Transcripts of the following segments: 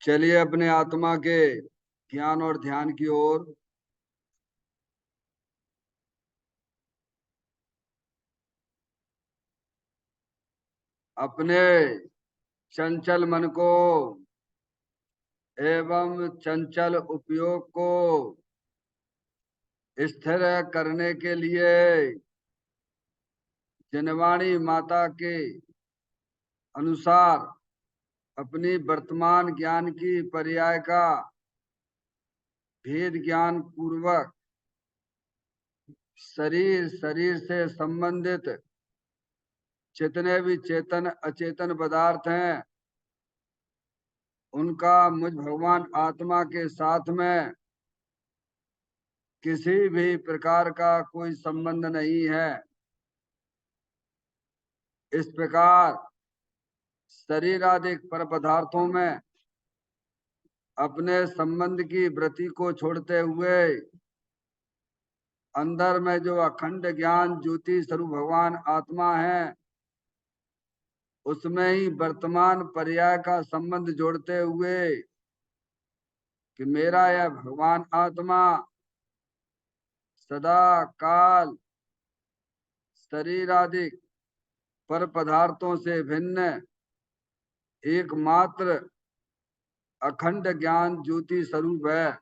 चलिए अपने आत्मा के ज्ञान और ध्यान की ओर। अपने चंचल मन को एवं चंचल उपयोग को स्थिर करने के लिए जनवाणी माता के अनुसार अपनी वर्तमान ज्ञान की पर्याय का भेद ज्ञान पूर्वक शरीर शरीर से संबंधित जितने भी चेतन अचेतन पदार्थ हैं उनका मुझ भगवान आत्मा के साथ में किसी भी प्रकार का कोई संबंध नहीं है। इस प्रकार शरीर आदि पर पदार्थों में अपने संबंध की वृत्ति को छोड़ते हुए अंदर में जो अखंड ज्ञान ज्योति स्वरूप भगवान आत्मा है उसमें ही वर्तमान पर्याय का संबंध जोड़ते हुए कि मेरा यह भगवान आत्मा सदा काल शरीर आदि पर पदार्थों से भिन्न एकमात्र अखंड ज्ञान ज्योति स्वरूप है।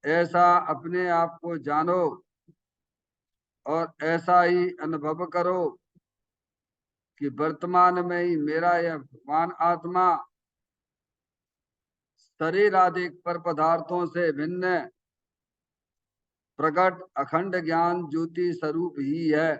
ऐसा अपने आप को जानो और ऐसा ही अनुभव करो कि वर्तमान में ही मेरा यह भगवान आत्मा शरीर आदि पर पदार्थों से भिन्न प्रकट अखंड ज्ञान ज्योति स्वरूप ही है।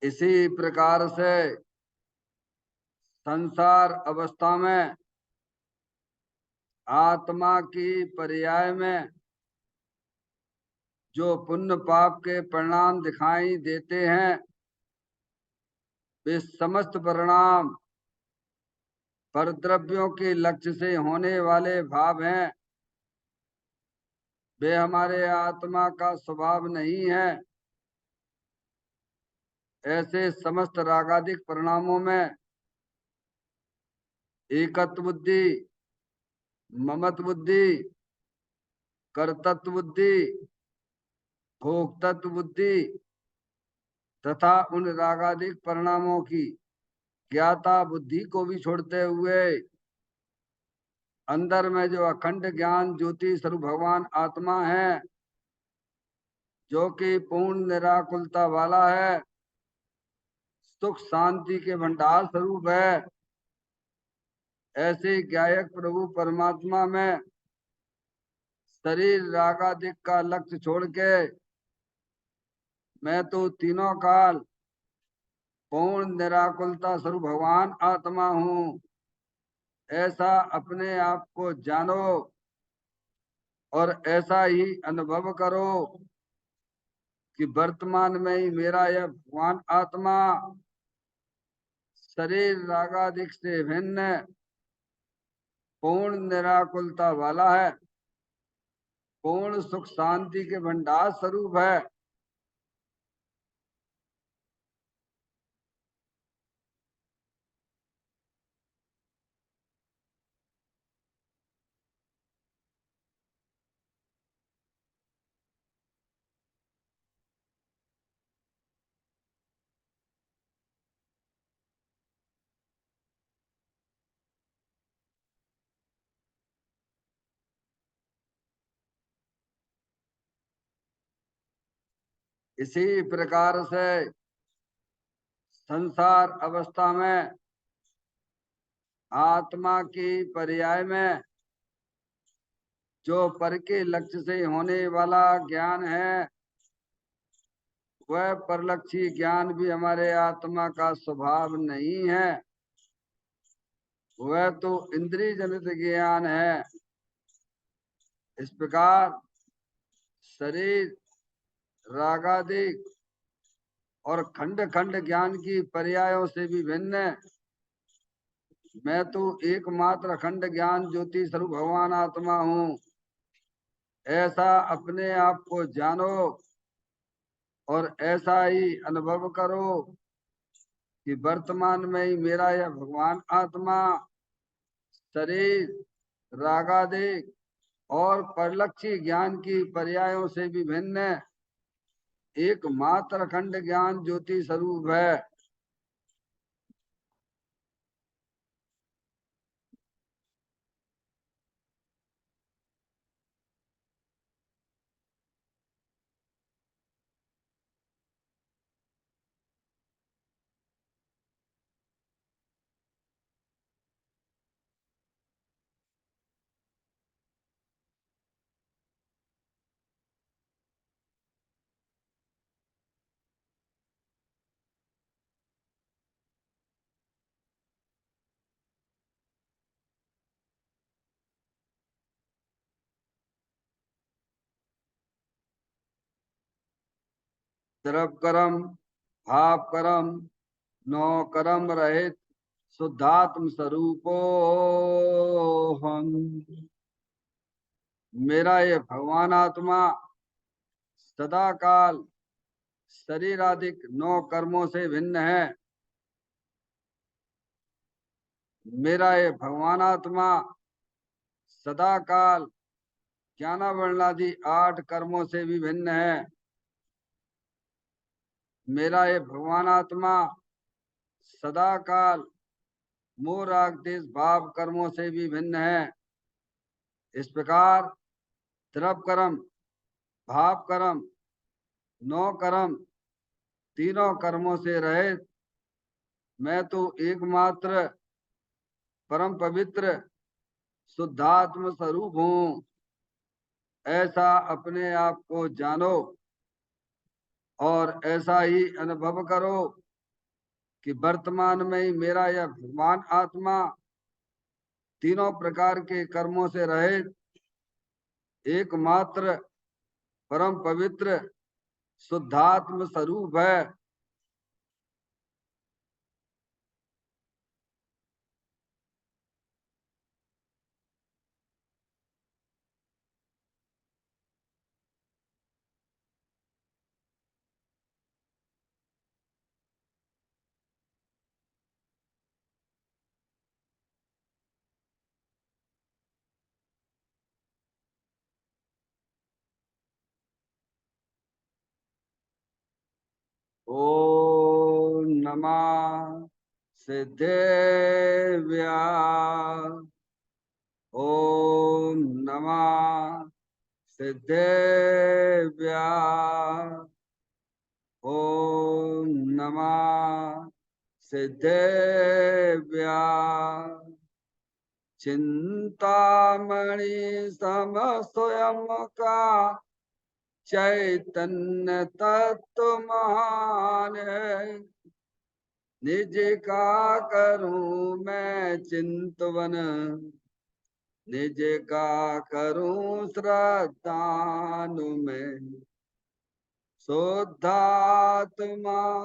इसी प्रकार से संसार अवस्था में आत्मा की पर्याय में जो पुण्य पाप के परिणाम दिखाई देते हैं वे समस्त परिणाम परद्रव्यों के लक्ष्य से होने वाले भाव हैं। वे हमारे आत्मा का स्वभाव नहीं है। ऐसे समस्त रागादिक परिणामों में एकत्व बुद्धि, ममत्व बुद्धि, कर्तृत्व बुद्धि, भोक्तत्व बुद्धि तथा उन रागादिक परिणामों की ज्ञाता बुद्धि को भी छोड़ते हुए अंदर में जो अखंड ज्ञान ज्योति स्वरूप भगवान आत्मा है जो कि पूर्ण निराकुलता वाला है, सुख शांति के भंडार स्वरूप है, ऐसे गायक प्रभु परमात्मा में शरीर रागादिक का लक्ष्य छोड़ के मैं तो तीनों काल पूर्ण निराकुलता स्वरूप भगवान आत्मा हूँ, ऐसा अपने आप को जानो और ऐसा ही अनुभव करो कि वर्तमान में ही मेरा यह भगवान आत्मा शरीर रागादिक से भिन्न पूर्ण निराकुलता वाला है, पूर्ण सुख शांति के भंडार स्वरूप है। इसी प्रकार से संसार अवस्था में आत्मा की पर्याय में जो पर के लक्ष्य से होने वाला ज्ञान है वह परलक्षी ज्ञान भी हमारे आत्मा का स्वभाव नहीं है। वह तो इंद्रिय जनित ज्ञान है। इस प्रकार शरीर, रागादिक और खंड खंड ज्ञान की पर्यायों से भी भिन्न मैं तो एकमात्र अखंड ज्ञान ज्योति स्वरूप भगवान आत्मा हूँ, ऐसा अपने आप को जानो और ऐसा ही अनुभव करो कि वर्तमान में ही मेरा यह भगवान आत्मा शरीर, रागादिक और परलक्षी ज्ञान की पर्यायों से भी भिन्न एकमात्र अखंड ज्ञान ज्योति स्वरूप है। द्रव कर्म, भाव कर्म, नौ कर्म रहित शुद्धात्म स्वरूपो हम। मेरा ये भगवान आत्मा सदा काल शरीरादिक नौ कर्मों से भिन्न है। मेरा ये भगवान आत्मा सदा काल ज्ञानावरणादि 8 कर्मों से भी भिन्न है। मेरा ये भगवान आत्मा सदा काल मोह राग देश भाव कर्मों से भी भिन्न है। इस प्रकार द्रव कर्म, भाव कर्म, नौ कर्म तीनों कर्मों से रहित मैं तो एकमात्र परम पवित्र शुद्धात्म स्वरूप हूँ, ऐसा अपने आप को जानो और ऐसा ही अनुभव करो कि वर्तमान में ही मेरा यह भगवान आत्मा तीनों प्रकार के कर्मों से रहित एकमात्र परम पवित्र शुद्धात्म स्वरूप है। ओम नमः सिद्धेभ्या। ओम नमः सिद्धेभ्या। ओम नमः सिद्धेभ्या। चिंतामणि सम स्वयं का चैतन्य तत्व महान है। निज का करूं मैं चिंतवन, निज का करूं श्रद्धानु में। शुद्धात्मा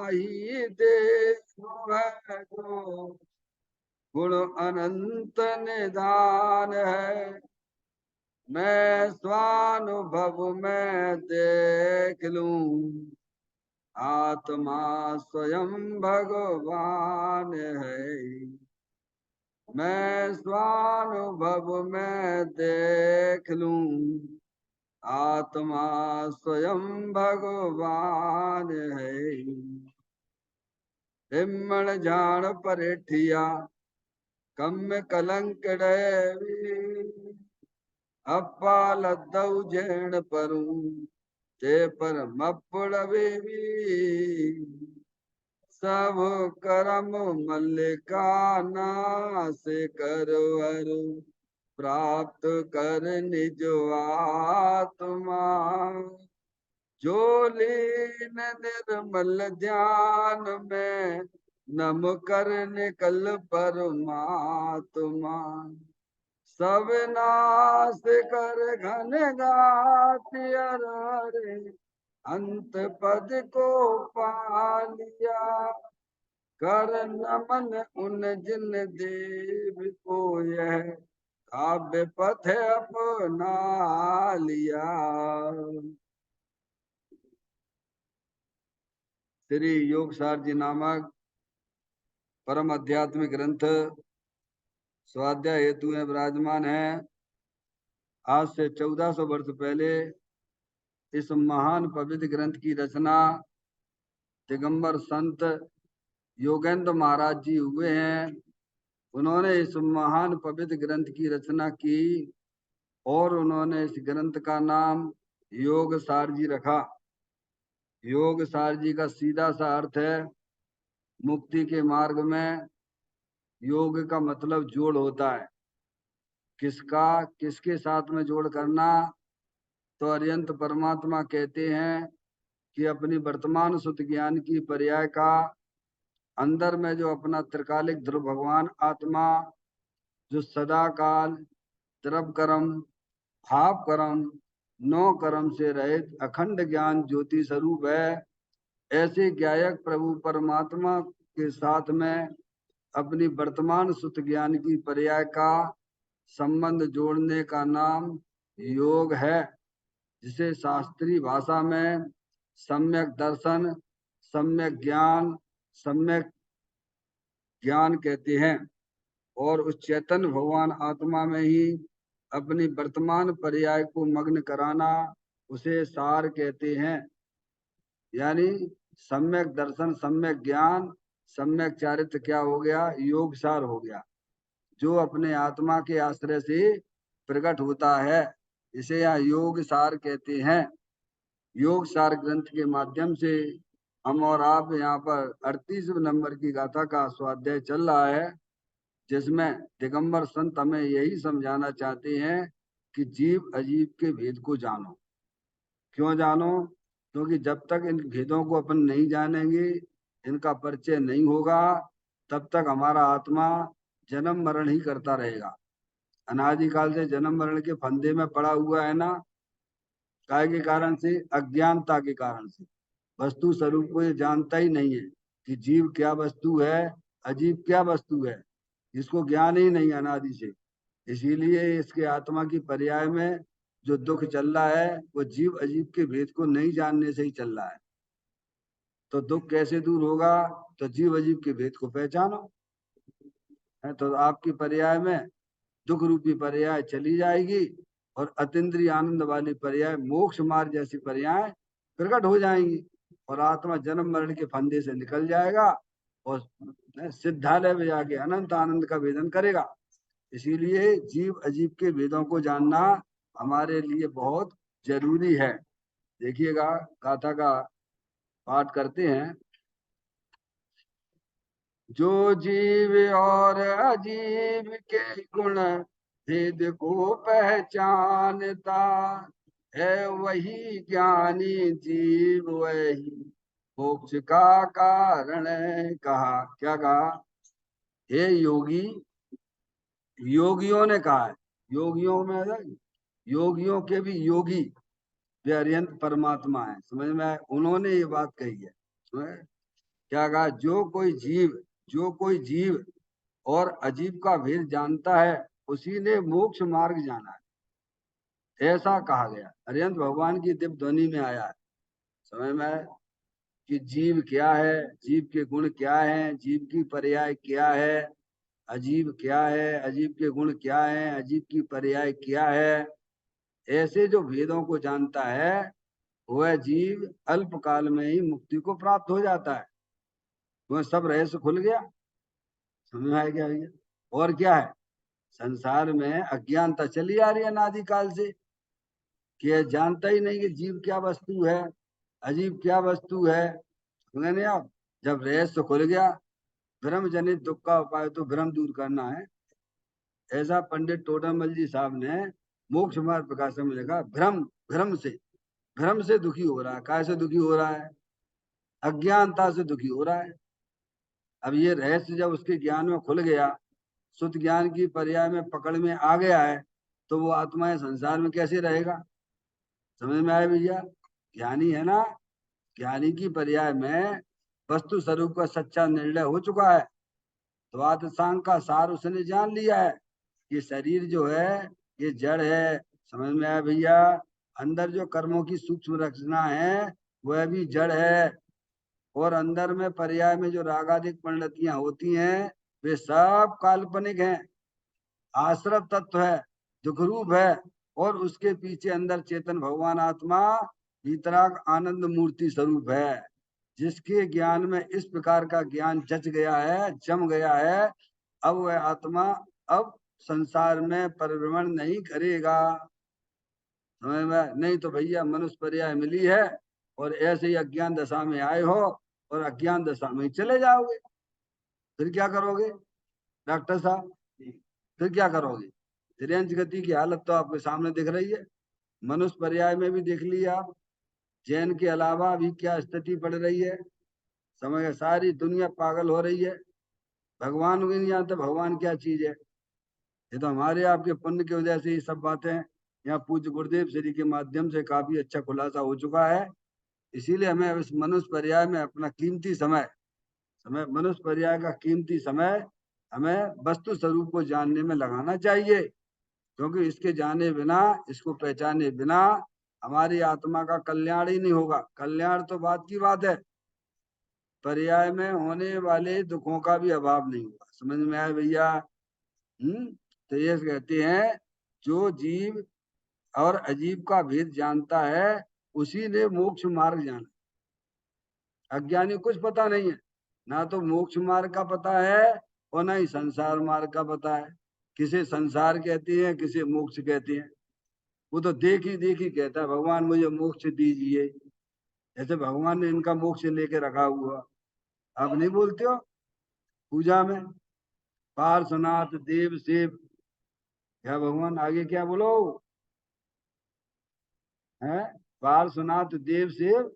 ही देव है जो गुण अनंत निधान है। मैं स्वानुभव में देख लूं आत्मा स्वयं भगवान है। मैं स्वानुभव में देख लूं आत्मा स्वयं भगवान है। हिम्मण झाण परेठिया कम कलंक डैवी। अप्पा लद्दऊ झेण परूं ते पर मपड़वेवी। सब करम मल्लिका नाश करवर प्राप्त कर निज आत्मा। जो लीन निर्मल ध्यान में नम कर निकल परमात्मा, सब नाश कर घन गात रे, अंत पद को पा लिया। कर नमन उन जिन देव को यह काव्य पथ अपना लिया। श्री योगसार जी नामक परम आध्यात्मिक ग्रंथ स्वाध्याय हेतु में विराजमान है। आज से 1400 वर्ष पहले इस महान पवित्र ग्रंथ की रचना दिगंबर संत योगेंद्र महाराज जी हुए हैं। उन्होंने इस महान पवित्र ग्रंथ की रचना की और उन्होंने इस ग्रंथ का नाम योग सार जी रखा। योग सार जी का सीधा सा अर्थ है मुक्ति के मार्ग में योग का मतलब जोड़ होता है। किसका किसके साथ में जोड़ करना? तो अरिहंत परमात्मा कहते हैं कि अपनी वर्तमान सुत ज्ञान की पर्याय का अंदर में जो अपना त्रिकालिक ध्रुव भगवान आत्मा जो सदा काल द्रव कर्म भाव कर्म नौ कर्म से रहित अखंड ज्ञान ज्योति स्वरूप है, ऐसे ज्ञायक प्रभु परमात्मा के साथ में अपनी वर्तमान सुत ज्ञान की पर्याय का संबंध जोड़ने का नाम योग है, जिसे शास्त्रीय भाषा में सम्यक दर्शन सम्यक ज्ञान कहते हैं। और उस चैतन्य भगवान आत्मा में ही अपनी वर्तमान पर्याय को मग्न कराना उसे सार कहते हैं। यानी सम्यक दर्शन सम्यक ज्ञान सम्यक चारित्र क्या हो गया? योग सार हो गया, जो अपने आत्मा के आश्रय से प्रकट होता है। इसे यहाँ योग सार कहते हैं। योग सार ग्रंथ के माध्यम से हम और आप यहाँ पर 38वें नंबर की गाथा का स्वाध्याय चल रहा है, जिसमें दिगंबर संत हमें यही समझाना चाहते हैं कि जीव अजीव के भेद को जानो। क्यों जानो? क्योंकि जब तक इन भेदों को अपन नहीं जानेंगे, इनका परिचय नहीं होगा, तब तक हमारा आत्मा जन्म मरण ही करता रहेगा। अनादिकाल से जन्म मरण के फंदे में पड़ा हुआ है ना। काय के कारण से? अज्ञानता के कारण से। वस्तु स्वरूप को ये जानता ही नहीं है कि जीव क्या वस्तु है, अजीब क्या वस्तु है। इसको ज्ञान ही नहीं अनादि से। इसीलिए इसके आत्मा की पर्याय में जो दुख चल रहा है वो जीव अजीब के भेद को नहीं जानने से ही चल रहा है। तो दुख कैसे दूर होगा? तो जीव अजीब के भेद को पहचानो। है तो आपकी पर्याय में दुख रूपी पर्याय चली जाएगी और अतीन्द्रिय आनंद वाली पर्याय मोक्ष मार्ग जैसी पर्याय प्रकट हो जाएंगी और आत्मा जन्म मरण के फंदे से निकल जाएगा और सिद्धालय में जाके अनंत आनंद का वेदन करेगा। इसीलिए जीव अजीब के वेदों को जानना हमारे लिए बहुत जरूरी है। देखिएगा, गाथा का पाठ करते हैं। जो जीव और अजीब के गुण भेद को पहचानता है, वही ज्ञानी जीव वही मोक्ष का कारण कहा। क्या कहा? हे योगी, योगियों ने कहा है। योगियों में योगियों के भी योगी वे अरिहंत परमात्मा है। समझ में आए? उन्होंने ये बात कही है। क्या कहा? जो कोई जीव और अजीब का भेद जानता है, उसी ने मोक्ष मार्ग जाना है, ऐसा कहा गया। अरिहंत भगवान की दिव्य ध्वनि में आया है। समझ में आए कि जीव क्या है, जीव के गुण क्या हैं, जीव की पर्याय क्या है, अजीब क्या है, अजीब के गुण क्या है, अजीब की पर्याय क्या है। ऐसे जो भेदों को जानता है वह जीव अल्पकाल में ही मुक्ति को प्राप्त हो जाता है। वह सब रहस्य खुल गया। समझ में आया क्या भैया? और क्या है? संसार में अज्ञानता चली आ रही है अनादिकाल से कि यह जानता ही नहीं कि जीव क्या वस्तु है, अजीब क्या वस्तु है। समझे आप? जब रहस्य खुल गया, भ्रम जनित दुख का उपाय तो भ्रम दूर करना है। ऐसा पंडित टोडरमल जी साहब ने मोक्ष मार्ग प्रकाशन में लिखा। भ्रम भ्रम से दुखी हो रहा है। काय से दुखी हो रहा है? अज्ञानता से दुखी हो रहा है। अब ये रहस्य जब उसके ज्ञान में खुल गया, शुद्ध ज्ञान की पर्याय में पकड़ में आ गया है, तो वो आत्मा संसार में कैसे रहेगा? समझ में आया भैया? ज्ञानी है ना, ज्ञानी की पर्याय में वस्तु स्वरूप का सच्चा निर्णय हो चुका है। तो आत्मांग का सार उसने जान लिया है। ये शरीर जो है ये जड़ है। समझ में आया भैया? अंदर जो कर्मों की सूक्ष्म रचना है वह भी जड़ है, और अंदर में पर्याय में जो रागादिक परिणतियां होती हैं वे सब काल्पनिक हैं, आश्रव तत्व है, दुख रूप है, और उसके पीछे अंदर चेतन भगवान आत्मा वितराग आनंद मूर्ति स्वरूप है, जिसके ज्ञान में इस प्रकार का ज्ञान जच गया है, जम गया है। अब वह आत्मा अब संसार में परिभ्रमण नहीं करेगा। समझ में? नहीं तो भैया मनुष्य पर्याय मिली है और ऐसे ही अज्ञान दशा में आए हो और अज्ञान दशा में ही चले जाओगे, फिर क्या करोगे डॉक्टर साहब? फिर क्या करोगे? तिरंज गति की हालत तो आपके सामने दिख रही है। मनुष्य पर्याय में भी देख लिया आप, जैन के अलावा भी क्या स्थिति पड़ रही है। समझ गए? सारी दुनिया पागल हो रही है, भगवान भी नहीं जानते भगवान क्या चीज है। ये तो हमारे आपके पुण्य की वजह से ये सब बातें यहाँ पूज्य गुरुदेव श्री के माध्यम से काफी अच्छा खुलासा हो चुका है। इसीलिए हमें इस मनुष्य पर्याय में अपना कीमती समय समय मनुष्य पर्याय का कीमती समय हमें वस्तु स्वरूप को जानने में लगाना चाहिए, क्योंकि इसके जाने बिना, इसको पहचाने बिना हमारी आत्मा का कल्याण ही नहीं होगा। कल्याण तो बात की बात है, पर्याय में होने वाले दुखों का भी अभाव नहीं होगा। समझ में आया भैया? तो ये कहते हैं जो जीव और अजीब का भेद जानता है उसी ने मोक्ष मार्ग जाना। अज्ञानी कुछ पता नहीं है, ना तो मोक्ष मार्ग का पता है और ना ही संसार मार्ग का पता है। किसे संसार कहते हैं, किसे मोक्ष कहते हैं। वो तो देख ही कहता है भगवान मुझे मोक्ष दीजिए, जैसे भगवान ने इनका मोक्ष लेके रखा हुआ। आप नहीं बोलते हो पूजा में पार्श्वनाथ देव शिव, क्या भगवान आगे क्या बोलो है? पार्श्वनाथ देव शिव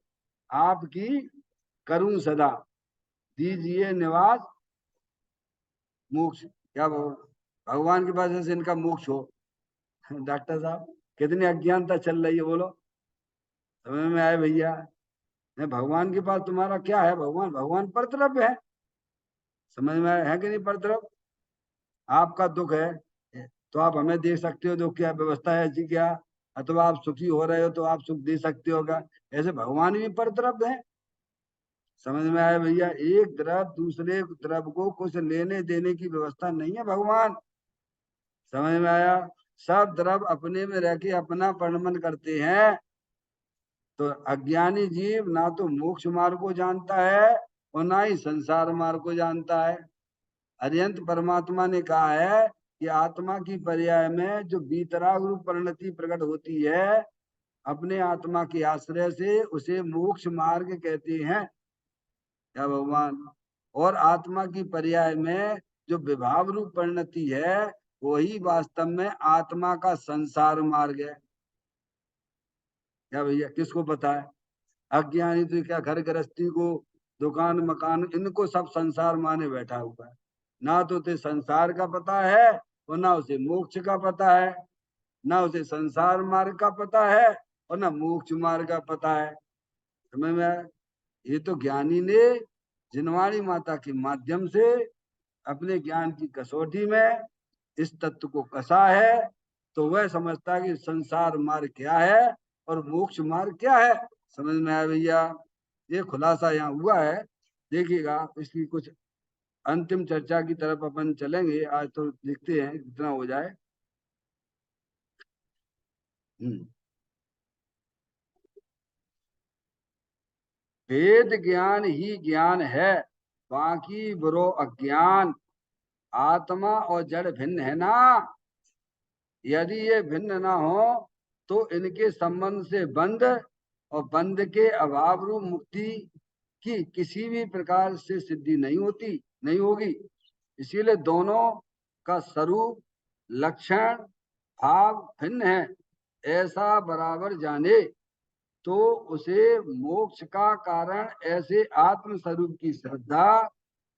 आपकी करूं सदा, दीजिए निवास मोक्ष। क्या भगवान के पास ऐसे इनका मोक्ष हो? डॉक्टर साहब कितनी अज्ञानता चल रही है बोलो। समझ में आए भैया? नहीं, भगवान के पास तुम्हारा क्या है? भगवान भगवान परतरफ है। समझ में आया है कि नहीं? परतरफ आपका दुख है तो आप हमें दे सकते हो, दुख क्या व्यवस्था है ऐसी क्या? अथवा आप सुखी हो रहे हो तो आप सुख दे सकते हो क्या? ऐसे भगवान भी परतरफ है। समझ में आया भैया? एक तरफ दूसरे तरफ को कुछ लेने देने की व्यवस्था नहीं है भगवान। समझ में आया? सब तरफ अपने में रह के अपना परिणमन करते हैं। तो अज्ञानी जीव ना तो मोक्ष मार्ग को जानता है और ना ही संसार मार्ग को जानता है। अरिहंत परमात्मा ने कहा है कि आत्मा की पर्याय में जो बीतराग रूप परिणति प्रकट होती है अपने आत्मा के आश्रय से, उसे मोक्ष मार्ग कहते हैं। क्या भगवान? और आत्मा की पर्याय में जो विभाव रूप परिणति है वही वास्तव में आत्मा का संसार मार्ग है। क्या भैया किसको पता है? अज्ञानी तो क्या घर गृहस्थी को, दुकान मकान इनको सब संसार माने बैठा हुआ है। ना तो उसे संसार का पता है और ना उसे मोक्ष का पता है, ना उसे संसार मार्ग का पता है और ना मोक्ष मार्ग का पता है। समझ में आया? ये तो ज्ञानी ने जिनवाणी माता के माध्यम से अपने ज्ञान की कसौटी में इस तत्व को कसा है, तो वह समझता है कि संसार मार्ग क्या है और मोक्ष मार्ग क्या है। समझ में आया भैया? ये खुलासा यहाँ हुआ है। देखिएगा इसकी कुछ अंतिम चर्चा की तरफ अपन चलेंगे आज, तो देखते हैं कितना हो जाए। वेद ज्ञान ही ज्ञान है, बाकी बुरो अज्ञान। आत्मा और जड़ भिन्न है ना, यदि ये भिन्न ना हो तो इनके संबंध से बंध और बंध के अभाव रूप मुक्ति की किसी भी प्रकार से सिद्धि नहीं होती, नहीं होगी। इसीलिए दोनों का स्वरूप लक्षण भाव भिन्न है, ऐसा बराबर जाने तो उसे मोक्ष का कारण ऐसे आत्म स्वरूप की श्रद्धा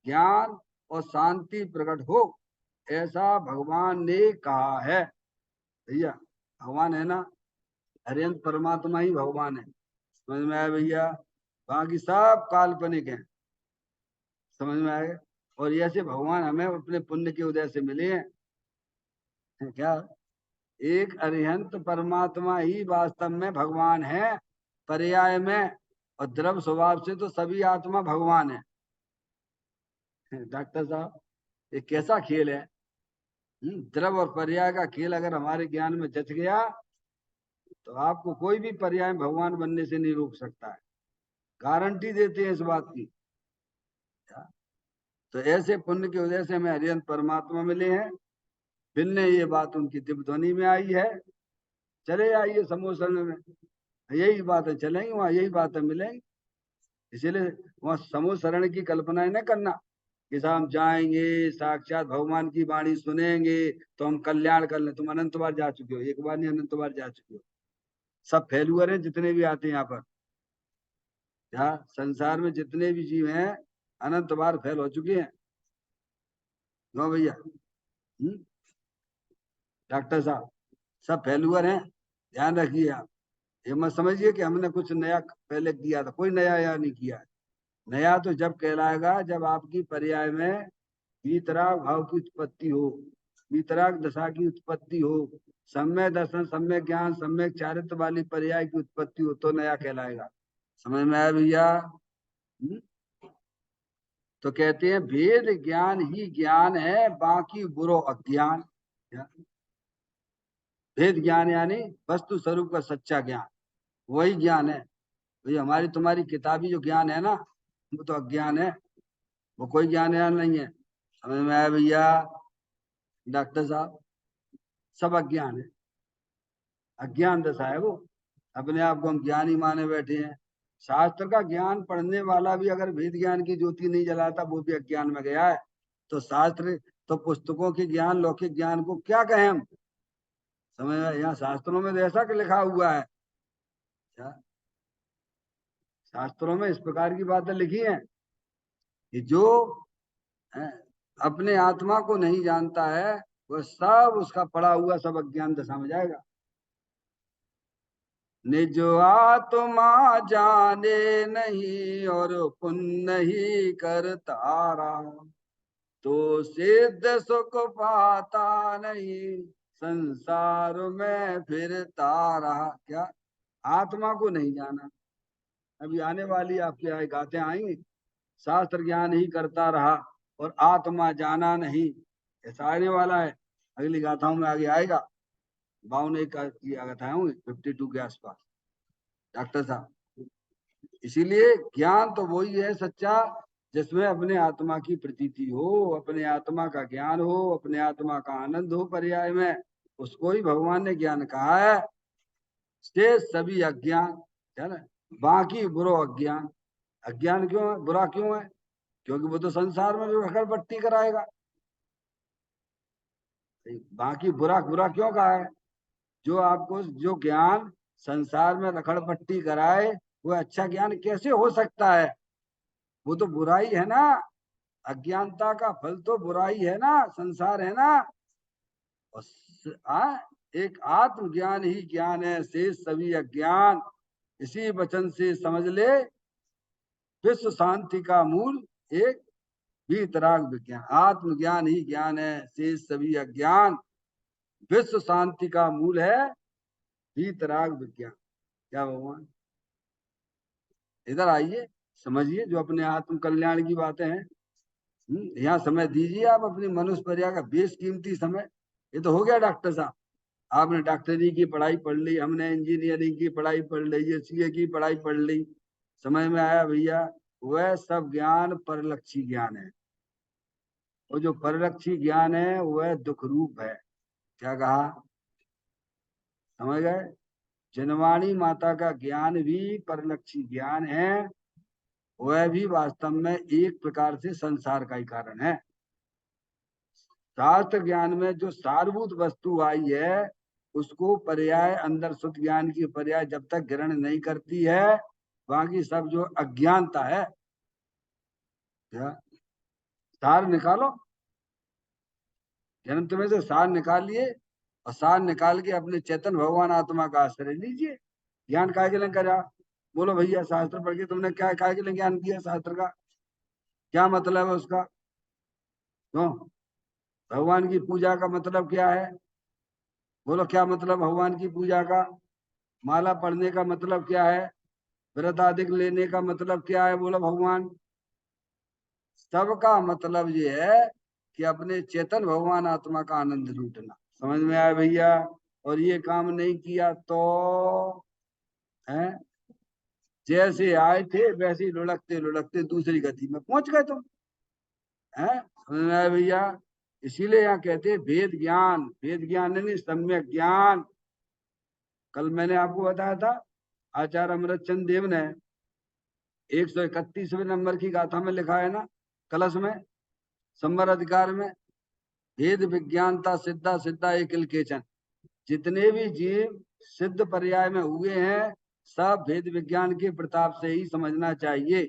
ज्ञान और शांति प्रकट हो, ऐसा भगवान ने कहा है। भैया भगवान है ना, हरियंत परमात्मा ही भगवान है, समझ में आया भैया। बाकी सब काल्पनिक है, समझ में आए। और ऐसे भगवान हमें अपने पुण्य के उदय से मिले हैं, क्या एक अरिहंत परमात्मा ही वास्तव में भगवान है पर्याय में, और द्रव स्वभाव से तो सभी आत्मा भगवान है। डॉक्टर साहब ये कैसा खेल है, द्रव और पर्याय का खेल अगर हमारे ज्ञान में जच गया तो आपको कोई भी पर्याय भगवान बनने से नहीं रोक सकता है, गारंटी देते हैं इस बात की। तो ऐसे पुण्य के वजह से हमें हरिहंत परमात्मा मिले हैं। भिन्न ये बात उनकी दिव्य ध्वनि में आई है। चले आइए समूह शरण में, यही बात है, चलेंगे वहां, यही बात है, मिलेंगे। इसीलिए वहां समूह शरण की कल्पना न करना कि साहब हम जाएंगे साक्षात भगवान की वाणी सुनेंगे तो हम कल्याण कर लें। तुम अनंत बार जा चुके हो, एक बार नहीं अनंत बार जा चुके हो। सब फेलुअर हैं जितने भी आते हैं यहाँ पर, यहाँ संसार में जितने भी जीव हैं अनंत बार फेल हो चुके हैं। क्यों भैया? डॉक्टर साहब सब फेलुअर हैं, ध्यान रखिए आप। ये मत समझिए कि हमने कुछ नया पहले किया था, कोई नया या नहीं किया है। नया तो जब कहलाएगा जब आपकी पर्याय में वीतराग भाव की उत्पत्ति हो, वीतराग दशा की उत्पत्ति हो, सम्यक दर्शन, सम्यक ज्ञान, सम्यक चारित्र वाली पर्याय की उत्पत्ति हो, तो नया कहलाएगा। समझ में आया भैया? तो कहते हैं वेद ज्ञान ही ज्ञान है, बाकी बुरो अज्ञान। वेद ज्ञान यानी वस्तु स्वरूप का सच्चा ज्ञान, वही ज्ञान है। तो हमारी तुम्हारी किताबी जो ज्ञान है ना, वो तो अज्ञान है, वो कोई ज्ञान यान नहीं है। समझ में आया भैया? डॉक्टर साहब सब अज्ञान है, अज्ञान दशा है वो। अपने आप को हम ज्ञानी माने बैठे हैं। शास्त्र का ज्ञान पढ़ने वाला भी अगर वेद ज्ञान की ज्योति नहीं जलाता वो भी अज्ञान में गया है। तो शास्त्र तो पुस्तकों के ज्ञान, लौकिक ज्ञान को क्या कहें हम? समझ में? यहाँ शास्त्रों में तो ऐसा लिखा हुआ है, क्या शास्त्रों में इस प्रकार की बातें लिखी हैं कि जो है, अपने आत्मा को नहीं जानता है वह सब उसका पड़ा हुआ सब अज्ञान दशा में जाएगा। निज आत्मा जाने नहीं और पुण्य ही करता रहा, तो सिद्ध सुख पाता नहीं, संसार में फिरता रहा। क्या आत्मा को नहीं जाना? अभी आने वाली आपके यहाँ गाते आएंगे, शास्त्र ज्ञान ही करता रहा और आत्मा जाना नहीं, ऐसा आने वाला है। अगली गाथाओं में आगे आएगा। 52 की गाथाएं होंगी 52 के आसपास, डॉक्टर साहब। इसीलिए ज्ञान तो वही है सच्चा जिसमें अपने आत्मा की प्रतीति हो, अपने आत्मा का ज्ञान हो, अपने आत्मा का आनंद हो पर्याय में, उसको ही भगवान ने ज्ञान कहा है। शेष सभी अज्ञान है ना, बाकी बुरो अज्ञान। अज्ञान क्यों है, बुरा क्यों है? क्योंकि वो तो संसार में रखड़ पट्टी कराएगा। बाकी बुरा बुरा क्यों कहा है? जो आपको जो ज्ञान संसार में रखड़ पट्टी कराए वो अच्छा ज्ञान कैसे हो सकता है? वो तो बुराई है ना, अज्ञानता का फल तो बुराई है ना, संसार है ना। और एक आत्मज्ञान ही ज्ञान है, शेष सभी अज्ञान। इसी वचन से समझ ले विश्व शांति का मूल एक वीतराग विज्ञान, आत्मज्ञान ही ज्ञान है, शेष सभी अज्ञान। विश्व शांति का मूल है वीतराग विज्ञान। क्या भगवान? इधर आइए, समझिए जो अपने आत्म कल्याण की बातें हैं। यहाँ समय दीजिए आप अपनी मनुष्य पर्या का बेशकीमती समय। ये तो हो गया डॉक्टर साहब, आपने डॉक्टरी की पढ़ाई पढ़ ली, हमने इंजीनियरिंग की पढ़ाई पढ़ ली, ये सीए की पढ़ाई पढ़ ली। समझ में आया भैया? वह सब ज्ञान परलक्षी ज्ञान है, और जो परलक्षी ज्ञान है वह दुख रूप है। क्या कहा? समझ गए? जनवाणी माता का ज्ञान भी परलक्षी ज्ञान है, वह भी वास्तव में एक प्रकार से संसार का ही कारण है। शास्त्र ज्ञान में जो सारभूत वस्तु आई है उसको पर्याय अंदर शुद्ध ज्ञान की पर्याय जब तक ग्रहण नहीं करती है, बाकी सब जो अज्ञानता है। क्या सार निकालो, जन्म तुम्हें से सार निकाल लिए और सार निकाल के अपने चेतन भगवान आत्मा का आश्रय लीजिए। ज्ञान काय के लिए करा? बोलो भैया, शास्त्र पढ़ के तुमने क्या काय के लिए ज्ञान किया? शास्त्र का क्या मतलब है उसका? क्यों? भगवान की पूजा का मतलब क्या है? बोलो, क्या मतलब भगवान की पूजा का? माला पढ़ने का मतलब क्या है? व्रत आदि लेने का मतलब क्या है? बोलो भगवान। सबका मतलब ये है कि अपने चेतन भगवान आत्मा का आनंद लूटना। समझ में आया भैया? और ये काम नहीं किया तो है जैसे आए थे वैसे ही लुढ़कते लुढ़कते दूसरी गति में पहुंच गए तुम। है, समझ में आया भैया? इसीलिए यहाँ कहते हैं वेद ज्ञान, वेद ज्ञान नहीं, सम्यक ज्ञान। कल मैंने आपको बताया था, आचार्य अमृतचंद देव ने 131वें नंबर की गाथा में लिखा है ना, कलश में, संवर अधिकार में, भेद विज्ञानता सिद्धा सिद्धा एक केचन। जितने भी जीव सिद्ध पर्याय में हुए हैं सब भेद विज्ञान के प्रताप से ही समझना चाहिए।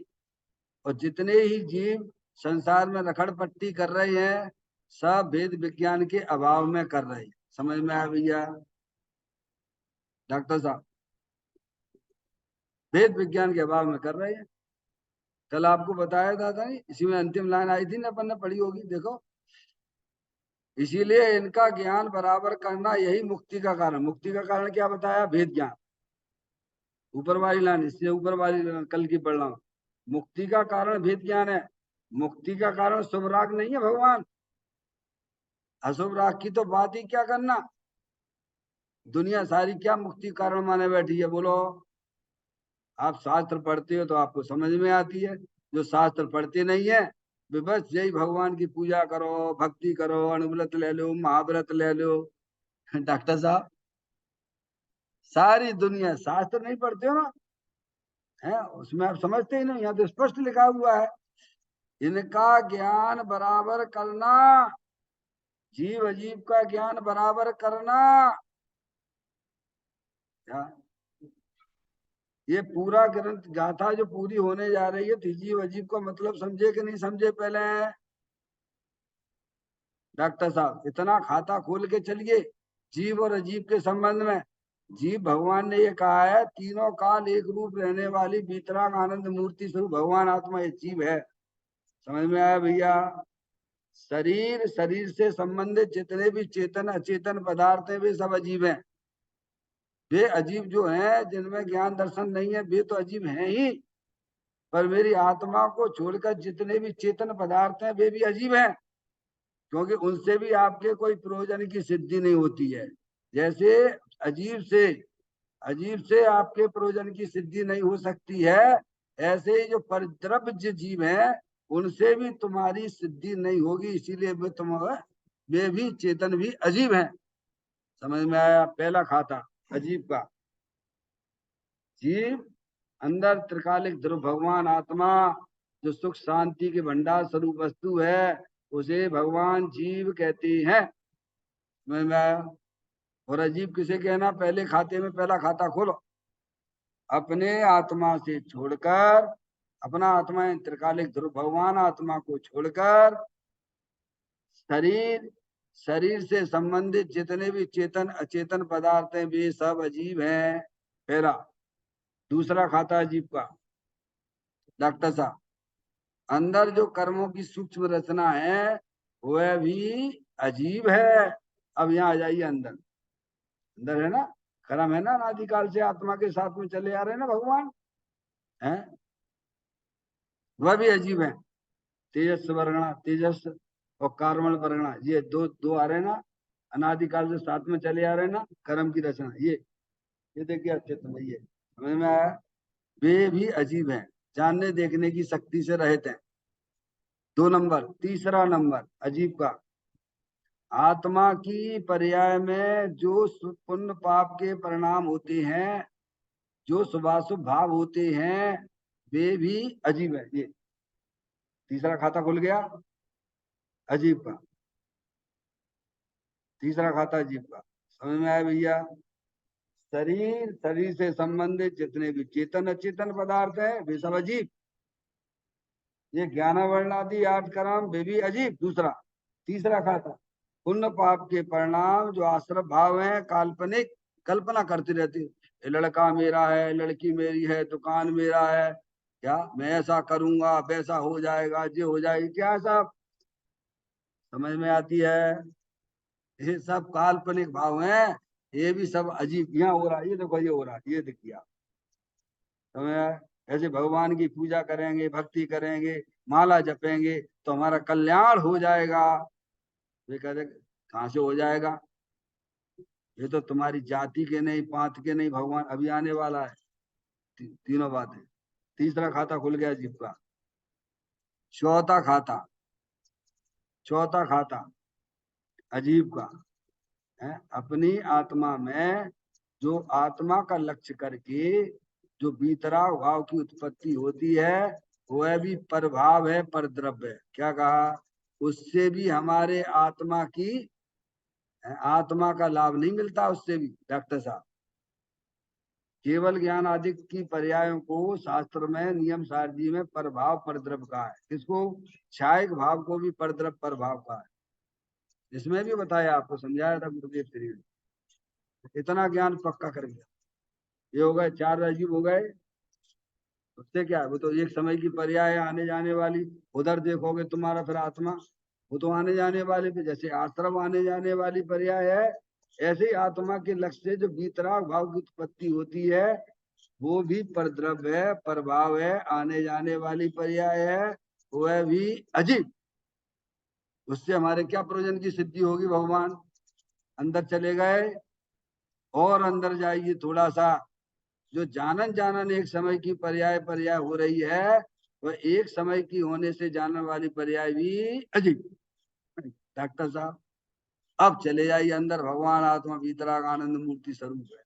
और जितने ही जीव संसार में रखड़पट्टी कर रहे हैं सब भेद विज्ञान के अभाव में कर रहे हैं। समझ में आया भैया डॉक्टर साहब? भेद विज्ञान के अभाव में कर रहे हैं। कल आपको बताया था नहीं, इसी में अंतिम लाइन आई थी ना, अपन ने पढ़ी होगी, देखो। इसीलिए इनका ज्ञान बराबर करना यही मुक्ति का कारण। मुक्ति का कारण क्या बताया? भेद ज्ञान। ऊपर वाली लाइन, इससे ऊपर वाली लाइन कल की पढ़ रहा हूं। मुक्ति का कारण भेद ज्ञान है। मुक्ति का कारण शुभ राग नहीं है भगवान। अशुभ राग की तो बात ही क्या करना। दुनिया सारी क्या मुक्ति कारण माने बैठी है? बोलो। आप शास्त्र पढ़ते हो तो आपको समझ में आती है, जो शास्त्र पढ़ते नहीं है वे बस यही भगवान की पूजा करो, भक्ति करो, अणुव्रत ले लो, महाव्रत ले लो। डॉक्टर साहब, सारी दुनिया शास्त्र नहीं पढ़ते हो ना, है उसमें आप समझते ही नहीं। यहाँ तो स्पष्ट लिखा हुआ है, इनका ज्ञान बराबर करना, जीव अजीब का ज्ञान बराबर करना। क्या? ये पूरा ग्रंथ गाथा जो पूरी होने जा रही है, तो जीव अजीब का मतलब समझे कि नहीं समझे पहले? डॉक्टर साहब, इतना खाता खोल के चलिए जीव और अजीब के संबंध में। जीव, भगवान ने ये कहा है, तीनों काल एक रूप रहने वाली वितराग आनंद मूर्ति स्वरूप भगवान आत्मा ये जीव है। समझ में आया भैया? शरीर, शरीर से संबंधित जितने भी चेतन अचेतन पदार्थ है वे सब अजीब हैं। वे अजीब जो हैं जिनमें ज्ञान दर्शन नहीं है वे तो अजीब हैं ही, पर मेरी आत्मा को छोड़कर जितने भी चेतन पदार्थ हैं वे भी अजीब हैं, क्योंकि उनसे भी आपके कोई प्रयोजन की सिद्धि नहीं होती है। जैसे अजीब से अजीब से आपके प्रयोजन की सिद्धि नहीं हो सकती है, ऐसे ही जो परिद्रव्य जीव हैं उनसे भी तुम्हारी सिद्धि नहीं होगी। इसीलिए वे भी चेतन भी अजीब हैं। समझ में आया? पहला खाता अजीब का। जीव अंदर त्रिकालिक ध्रुव भगवान आत्मा जो सुख शांति के भंडार स्वरूप वस्तु है उसे भगवान जीव कहते हैं। समझ में आया? और अजीब किसे कहना? पहले खाते में पहला खाता खोलो, अपने आत्मा से छोड़कर, अपना आत्मा त्रिकालिक ध्रुव भगवान आत्मा को छोड़कर शरीर, शरीर से संबंधित जितने भी चेतन अचेतन पदार्थ हैं वे सब अजीब हैं। पहला। दूसरा खाता अजीब का, डॉक्टर साहब, अंदर जो कर्मों की सूक्ष्म रचना है वह भी अजीब है। अब यहाँ आ जाइए अंदर। अंदर है ना, कर्म है ना, अनादिकाल से आत्मा के साथ में चले आ रहे हैं ना भगवान, है वह भी अजीब है। तेजस वर्णा, तेजस और कार्बन वर्णा, ये दो दो आ रहे हैं ना, अनादिकाल से साथ में चले आ रहे हैं ना, कर्म की रचना। ये देखिए अच्छे समझ, ये समझ में आया? वे भी अजीब हैं, जानने देखने की शक्ति से रहित हैं। 2 नंबर। तीसरा नंबर अजीब का, आत्मा की पर्याय में जो पुण्य पाप के परिणाम होते हैं, जो शुभाशुभ भाव होते हैं वे भी अजीब है। ये तीसरा खाता खुल गया अजीब का। तीसरा खाता अजीब का। समझ में आया भैया? शरीर, शरीर से संबंधित जितने भी चेतन अचेतन पदार्थ है वे सब अजीब। ये ज्ञान वर्णादि 8 कर्म वे भी अजीब। दूसरा तीसरा खाता पुण्य पाप के परिणाम जो आश्रय भाव है काल्पनिक कल्पना करती रहती है। ये लड़का मेरा है, लड़की मेरी है, दुकान मेरा है, क्या मैं ऐसा करूंगा वैसा हो जाएगा, ये हो जाएगी, क्या सब समझ में आती है? ये सब काल्पनिक भाव हैं, ये भी सब अजीब। यहाँ हो रहा है, ये देखो ये हो रहा है, ये देखिए आप समझ आया? ऐसे भगवान की पूजा करेंगे, भक्ति करेंगे, माला जपेंगे तो हमारा कल्याण हो जाएगा। वे कहते कहां से हो जाएगा, ये तो तुम्हारी जाति के नहीं, पात के नहीं, भगवान अभी आने वाला है। तीनों बातें। तीसरा खाता खुल गया जीव का। चौथा खाता, चौथा खाता अजीब का है, अपनी आत्मा में जो आत्मा का लक्ष्य करके जो बीतराग भाव की उत्पत्ति होती है वह भी परभाव है, परद्रव्य है। क्या कहा? उससे भी हमारे आत्मा की आत्मा का लाभ नहीं मिलता, उससे भी डॉक्टर साहब। केवल ज्ञान आदि की पर्यायों को शास्त्र में नियम सारजी में परभाव परद्रव्य कहा है। किसको? छायक भाव को भी परद्रव्य परभाव कहा है। इसमें भी बताया, आपको समझाया था गुरुदेव श्री ने। इतना ज्ञान पक्का कर दिया। ये हो गए 4 राजीव हो गए। उससे क्या है, वो तो एक समय की पर्याय है, आने जाने वाली। उधर देखोगे तुम्हारा फिर आत्मा, वो तो आने जाने वाले पे, जैसे आश्रम आने जाने वाली पर्याय है, ऐसे ही आत्मा के लक्ष्य से जो बीतराग भाव की उत्पत्ति होती है वो भी परद्रव्य है, प्रभाव है, आने जाने वाली पर्याय है, वह भी अजीब। उससे हमारे क्या प्रयोजन की सिद्धि होगी? भगवान अंदर चले गए और अंदर जाइए थोड़ा सा, जो जानन जानन एक समय की पर्याय पर्याय हो रही है वह एक समय की होने से जानने वाली पर्याय भी अजीब। डॉक्टर साहब अब चले जाइए अंदर, भगवान आत्मा भीतराग आनंद मूर्ति स्वरूप है,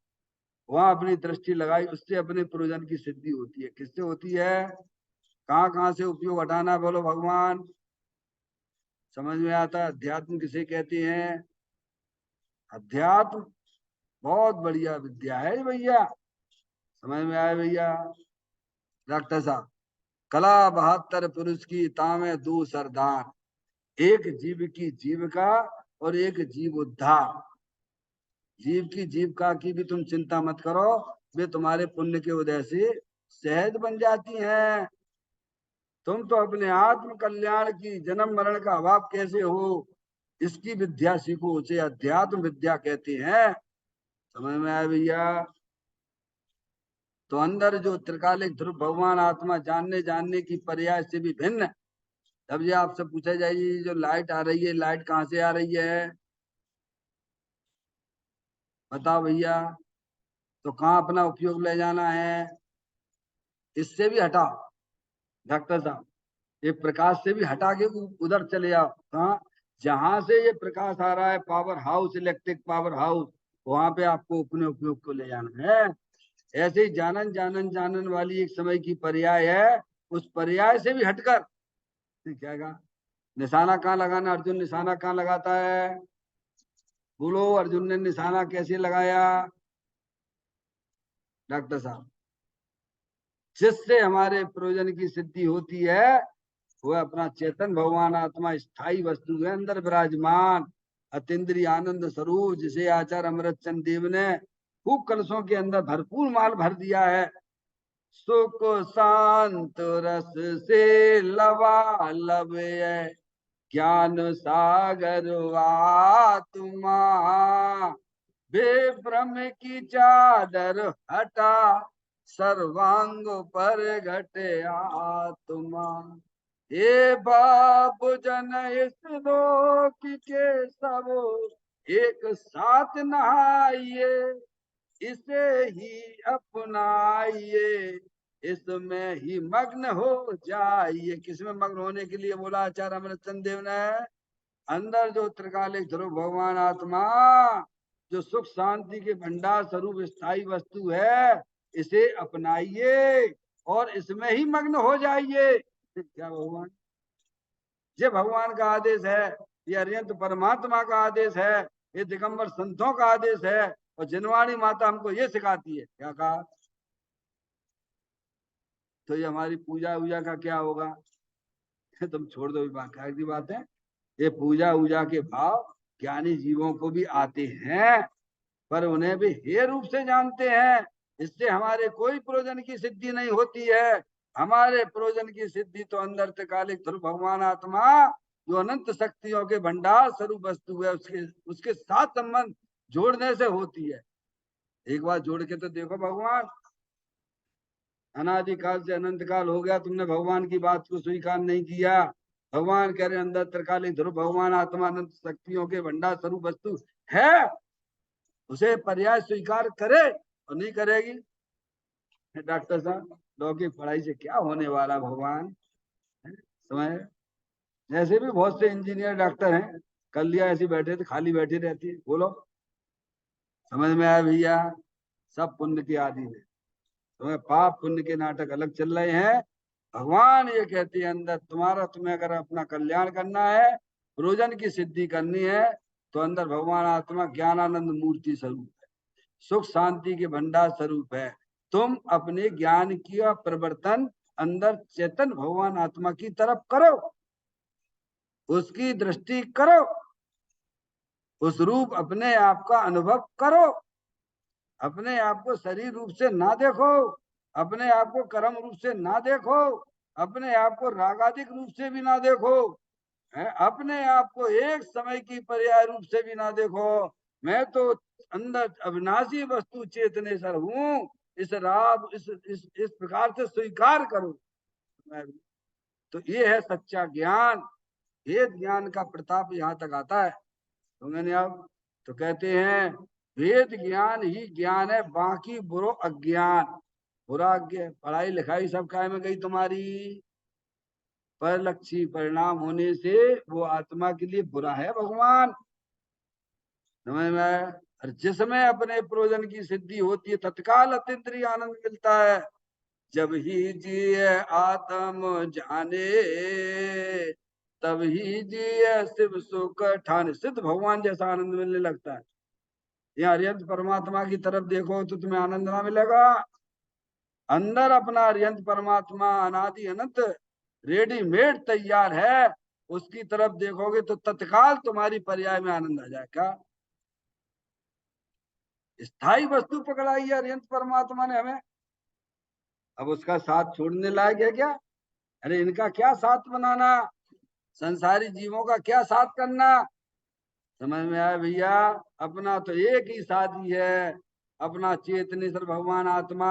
वहां अपनी दृष्टि लगाई, उससे अपने प्रयोजन की सिद्धि होती है। किससे होती है? कहाँ कहाँ से उपयोग हटाना, बोलो भगवान समझ में आता है? अध्यात्म किसे कहते हैं? अध्यात्म बहुत बढ़िया विद्या है भैया, समझ में आए भैया? डॉक्टर साहब कला 72 पुरुष की तामे 2 सरदार, एक जीव की जीविका और एक जीव उद्धार। जीव की जीविका की भी तुम चिंता मत करो, वे तुम्हारे पुण्य के उदय से सहज बन जाती हैं। तुम तो अपने आत्म कल्याण की जन्म मरण का अभाव कैसे हो इसकी विद्या सीखो, उसे अध्यात्म विद्या कहते हैं। समझ में आया भैया? तो अंदर जो त्रिकालिक ध्रुव भगवान आत्मा जानने जानने की पर्याय से भी भिन्न। तब ये आपसे पूछा जाइए जो लाइट आ रही है, लाइट कहाँ से आ रही है? बताओ भैया। तो कहाँ अपना उपयोग ले जाना है? इससे भी हटाओ डॉक्टर साहब, ये प्रकाश से भी हटा के उधर चले आओ। कहाँ? जहां से ये प्रकाश आ रहा है, power house, electric power house, वहां पे आपको अपने उपयोग को ले जाना है। ऐसे ही जानन जानन जानन वाली एक समय की पर्याय है, उस पर्याय से भी हटकर क्या कहा? निशाना कहाँ लगाना? अर्जुन निशाना कहाँ लगाता है? बोलो, अर्जुन ने निशाना कैसे लगाया डॉक्टर साहब? जिससे हमारे प्रयोजन की सिद्धि होती है वह अपना चेतन भगवान आत्मा स्थायी वस्तु है, अंदर विराजमान अतीन्द्रिय आनंद स्वरूप, जिसे आचार्य अमृत चंद देव ने खूब कलशों के अंदर भरपूर माल भर दिया है। सुख शांत रस से लबालब है, ज्ञान सागर आत्मा, बेभ्रम की चादर हटा, सर्वांग पर घटे आत्मा। हे बाप जन इस लोक के सब एक साथ नहाइए, इसे ही अपनाइए, इसमें ही मग्न हो जाइए। किसमें मग्न होने के लिए बोला आचार्य अमृतचंद देव ने? अंदर जो त्रिकालिक ध्रुव भगवान आत्मा जो सुख शांति के भंडार स्वरूप स्थायी वस्तु है, इसे अपनाइए और इसमें ही मग्न हो जाइए। क्या भगवान, ये भगवान का आदेश है, ये अरिहंत परमात्मा का आदेश है, ये दिगंबर संतों का आदेश है, और जिनवाणी माता हमको ये सिखाती है। क्या कहा? तो ये हमारी पूजा वूजा का क्या होगा? तुम छोड़ दो, बाकायदा की बात है। ये पूजा वूजा के भाव ज्ञानी जीवों को भी आते हैं, पर उन्हें भी हे रूप से जानते हैं। इससे हमारे कोई प्रयोजन की सिद्धि नहीं होती है। हमारे प्रयोजन की सिद्धि तो अंतरकालिक ध्रुव भगवान आत्मा जो अनंत शक्तियों के भंडार स्वरूप वस्तु है, उसके साथ संबंध जोड़ने से होती है। एक बार जोड़ के तो देखो, भगवान अनादिकाल से अनंत काल हो गया, तुमने भगवान की बात को स्वीकार नहीं किया। भगवान कह रहे अंदर त्रिकालिक ध्रुव भगवान आत्मा अनंत शक्तियों के भंडार स्वरूप वस्तु है, उसे पर्याय स्वीकार करे और नहीं करेगी। डॉक्टर साहब, लॉ की पढ़ाई से क्या होने वाला भगवान, समझ। जैसे भी बहुत से इंजीनियर डॉक्टर हैं, कर लिया ऐसे बैठे थे, खाली बैठी रहती है। बोलो, समझ में आया भैया? सब पुण्य की आदि है। तुम्हें पाप पुण्य के नाटक अलग चल रहे हैं। भगवान ये कहते हैं अंदर तुम्हें अगर अपना कल्याण करना है, प्रयोजन की सिद्धि करनी है, तो अंदर भगवान आत्मा ज्ञानानंद मूर्ति स्वरूप है, सुख शांति के भंडार स्वरूप है। तुम अपने ज्ञान की परिवर्तन अंदर चेतन भगवान आत्मा की तरफ करो, उसकी दृष्टि करो, उस रूप अपने आप का अनुभव करो। अपने आप को शरीर रूप से ना देखो, अपने आप को कर्म रूप से ना देखो, अपने आप को रागादिक रूप से भी ना देखो, अपने आप को एक समय की पर्याय रूप से भी ना देखो। मैं तो अंदर अविनाशी वस्तु चेतनेश्वर हूँ, इस राग इस प्रकार से स्वीकार करो। तो ये है सच्चा ज्ञान। ये ज्ञान का प्रताप यहाँ तक आता है। तो मैंने अब तो कहते हैं वेद ज्ञान ही ज्ञान है, बाकी बुरो अज्ञान। बुरा पढ़ाई लिखाई सब काय में गई तुम्हारी, परलक्षी परिणाम होने से वो आत्मा के लिए बुरा है भगवान, समझ में आया? और जिसमें अपने प्रयोजन की सिद्धि होती है तत्काल अतीन्द्रिय आनंद मिलता है। जब ही जिए आत्म जाने, तब ही जिए शिव सुख ठाने। सिद्ध भगवान जैसा आनंद मिलने लगता है। यहाँ अरिहंत परमात्मा की तरफ देखो तो तुम्हें आनंद ना मिलेगा। अंदर अपना अरिहंत परमात्मा अनादि अनंत रेडीमेड तैयार है, उसकी तरफ देखोगे तो तत्काल तुम्हारी पर्याय में आनंद आ जाएगा। स्थायी वस्तु पकड़ाई है अरिहंत परमात्मा ने हमें, अब उसका साथ छोड़ने लायक है क्या? अरे इनका क्या साथ बनाना, संसारी जीवों का क्या साथ करना। समझ में आया भैया? अपना तो एक ही साथी है, अपना चेतनेश्वर भगवान आत्मा।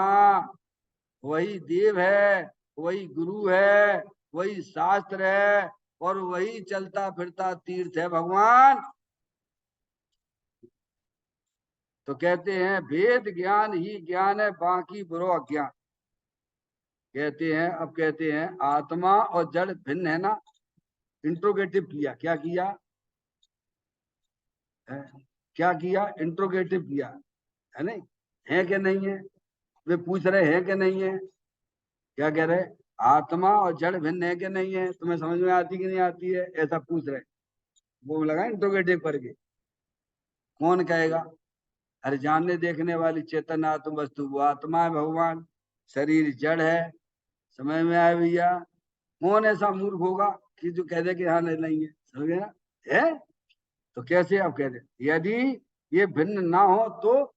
वही देव है, वही गुरु है, वही शास्त्र है, और वही चलता फिरता तीर्थ है भगवान। तो कहते हैं वेद ज्ञान ही ज्ञान है, बाकी बुरो अज्ञान। कहते हैं, अब कहते हैं आत्मा और जड़ भिन्न है ना। इंट्रोगेटिव किया, क्या किया है? क्या किया? इंट्रोगेटिव किया है, नहीं है कि नहीं है? वे पूछ रहे हैं कि नहीं है? क्या कह रहे? आत्मा और जड़ भिन्न है कि नहीं है? तुम्हें समझ में आती कि नहीं आती है, ऐसा पूछ रहे। वो लगा इंट्रोगेटिव करके। कौन कहेगा? अरे जानने देखने वाली चेतन आत्म वस्तु वो आत्मा है भगवान, शरीर जड़ है। समझ में आया भैया? कौन ऐसा मूर्ख होगा कि जो कह दे कि हाँ नहीं, नहीं है? समझ गए ना? है तो कैसे आप कह दे? यदि ये भिन्न ना हो तो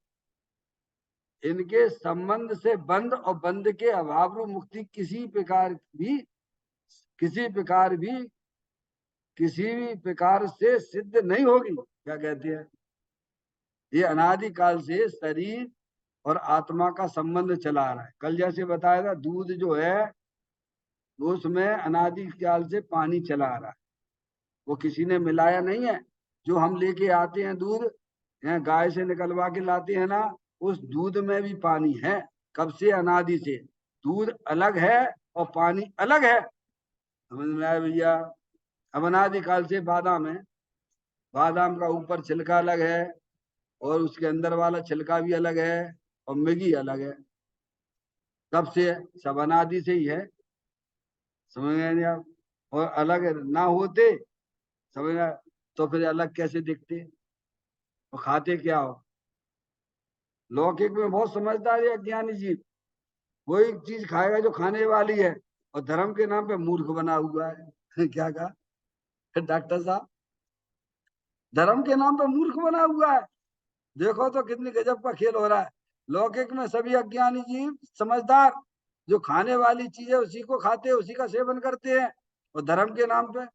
इनके संबंध से बंध और बंध के अभाव रूप मुक्ति किसी भी प्रकार से सिद्ध नहीं होगी। क्या कहती है? ये अनादिकाल से शरीर और आत्मा का संबंध चला आ रहा है। कल जैसे बताया था, दूध जो है उसमें अनादिकाल से पानी चला आ रहा है, वो किसी ने मिलाया नहीं है। जो हम लेके आते हैं दूध, यहाँ गाय से निकलवा के लाते हैं ना, उस दूध में भी पानी है। कब से? अनादि से। दूध अलग है और पानी अलग है। समझ में आया भैया? अब अनादिकाल से बादाम है, बादाम का ऊपर छिलका अलग है और उसके अंदर वाला छिलका भी अलग है और मिगी अलग है। कब से? सब अनादि से ही है। समझ गए नहीं आप? और अलग ना होते, समझ गए, तो फिर अलग कैसे दिखते? और खाते क्या हो? लौकिक में बहुत समझदार है अज्ञानी जीव, वही चीज खाएगा जो खाने वाली है, और धर्म के नाम पे मूर्ख बना हुआ है। क्या कहा डॉक्टर साहब? धर्म के नाम पर मूर्ख बना हुआ है। देखो तो कितनी गजब का खेल हो रहा है। लौकिक में सभी अज्ञानी जीव समझदार, जो खाने वाली चीजें उसी को खाते हैं, उसी का सेवन करते हैं, और धर्म के नाम पे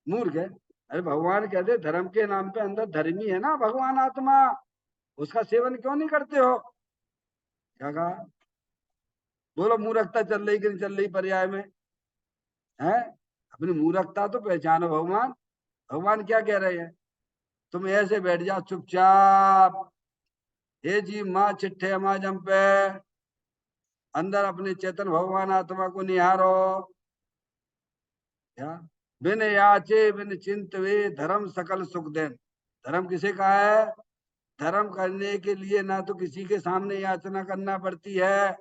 मूर्ख है। अरे भगवान कहते धर्म के नाम पे अंदर धर्मी है ना भगवान आत्मा, उसका सेवन क्यों नहीं करते हो? क्या कहा? बोलो मूर्खता चल रही कि नहीं चल रही पर्याय में? है, अपनी मूर्खता तो पहचानो भगवान। भगवान क्या कह रहे हैं? तुम ऐसे बैठ जाओ चुपचाप, हे जी माँ चिट्ठे माँ जंपे, अंदर अपने चेतन भगवान आत्मा को निहारो। क्या? बिन याचे बिन चिंत वे धर्म सकल सुख देन। धर्म किसे कहा है? धर्म करने के लिए ना तो किसी के सामने याचना करना पड़ती है,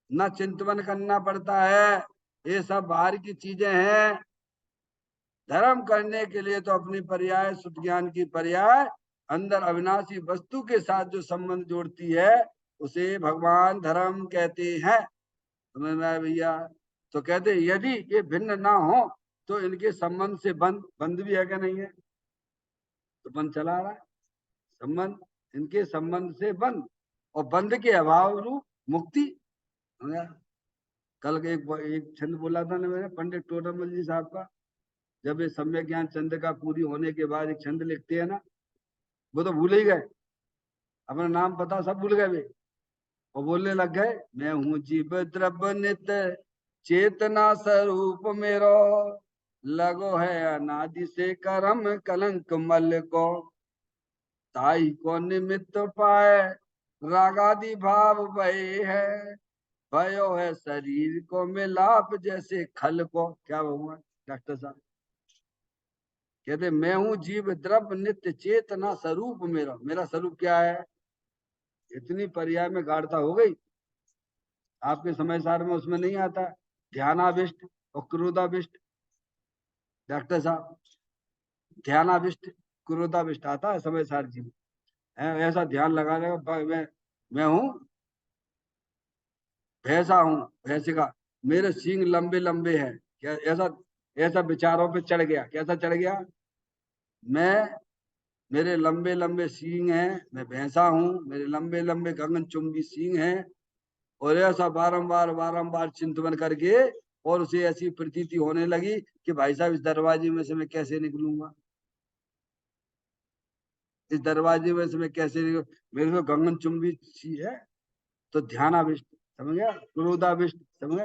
ना चिंतवन करना पड़ता है, ये सब बाहर की चीजें हैं। धर्म करने के लिए तो अपनी पर्याय शुद्ध ज्ञान की पर्याय अंदर अविनाशी वस्तु के साथ जो संबंध जोड़ती है, उसे भगवान धर्म कहते हैं। समझ में आया भैया? तो कहते यदि ये भिन्न ना हो तो इनके संबंध से बंद, बंद भी है क्या नहीं है? तो बंद चला रहा है संबंध, इनके संबंध से बंद, और बंद के अभाव रूप मुक्ति। समझ आया? कल के एक छंद बोला था ना मैंने, पंडित टोडरमल जी साहब का, जब ये सम्यक ज्ञान चंद का पूरी होने के बाद एक छंद लिखते हैं ना, वो तो भूल ही गए, अपना नाम पता सब भूल गए वे, और बोलने लग गए मैं हूँ जीव द्रव्य नित्य चेतना स्वरूप मेरो, लगो है अनादि से करम कलंक मल को, ताई को निमित्त पाए रागादि भाव भय है, भयो है शरीर को मिलाप जैसे खल को। क्या हुआ डॉक्टर साहब? कहते मैं हूँ जीव द्रव्य नित्य चेतना स्वरूप मेरा, मेरा स्वरूप क्या है? इतनी पर्याय में गाढ़ता हो गई, आपके समय सार में उसमें नहीं आता। ध्यानाभिष्ट और क्रोधाभिष्ट डॉक्टर साहब, ध्यानाभिष्ट क्रोधाभिष्ट आता है समय सार जी में। ऐसा ध्यान लगाने का, मैं हूँ भैंसा हूँ, भैंसे का मेरे सींग लंबे लंबे हैं। क्या ऐसा? ऐसा विचारों पे चढ़ गया। कैसा चढ़ गया? मैं, मेरे लंबे लंबे सींग हैं, मैं भैंसा हूँ, मेरे लंबे लंबे गगन चुंबी सींग हैं, और ऐसा बारंबार बारंबार चिंतन करके, और उसे ऐसी प्रतीति होने लगी कि भाई साहब इस दरवाजे में से मैं कैसे निकलूंगा, इस दरवाजे में से मैं कैसे निकलूं, मेरे को गगन चुंबी सी है। तो ध्यानाभिष्ट, समझ गया? क्रोधाभिष्ट, समझ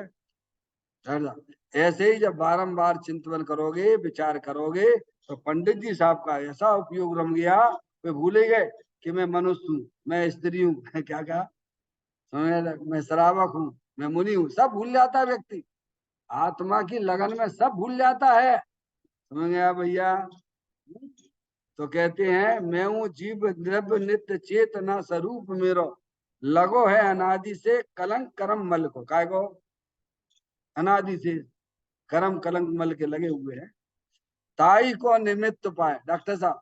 गया? ऐसे ही जब बारंबार चिंतन करोगे, विचार करोगे, तो पंडित जी साहब का ऐसा उपयोग रम गया, वे भूले गए कि मैं मनुष्य हूँ, मैं स्त्री हूँ क्या क्या, मैं श्रावक हूँ, मैं मुनि हूँ, सब भूल जाता है व्यक्ति। आत्मा की लगन में सब भूल जाता है। समझ गया भैया? तो कहते हैं मैं हूँ जीव द्रव्य नित्य चेतना स्वरूप मेरो, लगो है अनादि से कलंक करम मल को। काय को? अनादि से करम कलंक मल के लगे हुए हैं। ताई को निमित्त पाए, डॉक्टर साहब